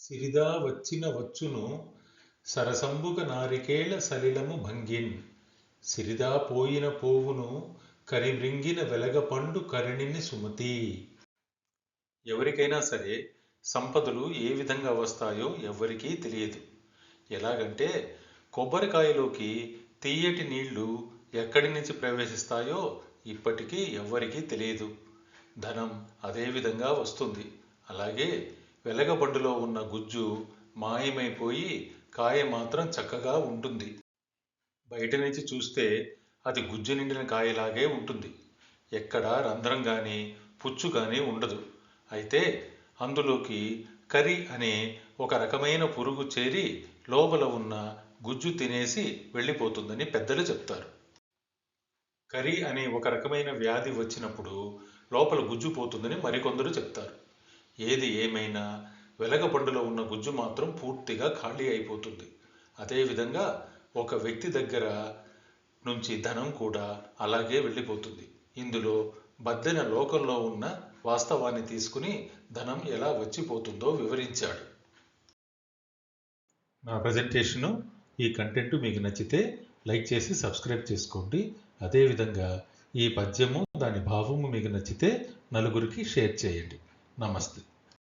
సిరిదా వచ్చిన వచ్చును సరసంబుగ నారికేళ సలిలము భంగిన్ సిరిదా పోయిన పోవును కరిమ్రింగిన వెలగపండు కరిణిని సుమతి. ఎవరికైనా సరే సంపదలు ఏ విధంగా వస్తాయో ఎవ్వరికీ తెలియదు. ఎలాగంటే కొబ్బరికాయలోకి తీయటి నీళ్లు ఎక్కడి నుంచి ప్రవేశిస్తాయో ఇప్పటికీ ఎవ్వరికీ తెలియదు. ధనం అదే విధంగా వస్తుంది. అలాగే వెలగబండులో ఉన్న గుజ్జు మాయమైపోయి కాయ మాత్రం చక్కగా ఉంటుంది. బయట నుంచి చూస్తే అది గుజ్జు నిండిన కాయలాగే ఉంటుంది. ఎక్కడా రంధ్రం కానీ పుచ్చు కానీ ఉండదు. అయితే అందులోకి కరి అనే ఒక రకమైన పురుగు చేరి లోపల ఉన్న గుజ్జు తినేసి వెళ్ళిపోతుందని పెద్దలు చెప్తారు. కరి అనే ఒక రకమైన వ్యాధి వచ్చినప్పుడు లోపల గుజ్జు పోతుందని మరికొందరు చెప్తారు. ఏది ఏమైనా వెలగపండులో ఉన్న గుజ్జు మాత్రం పూర్తిగా ఖాళీ అయిపోతుంది. అదేవిధంగా ఒక వ్యక్తి దగ్గర నుంచి ధనం కూడా అలాగే వెళ్ళిపోతుంది. ఇందులో బద్దెన లోకంలో ఉన్న వాస్తవాన్ని తీసుకుని ధనం ఎలా వచ్చిపోతుందో వివరించాడు. నా ప్రజెంటేషను ఈ కంటెంట్ మీకు నచ్చితే లైక్ చేసి సబ్స్క్రైబ్ చేసుకోండి. అదేవిధంగా ఈ పద్యము దాని భావము మీకు నచ్చితే నలుగురికి షేర్ చేయండి. నమస్తే.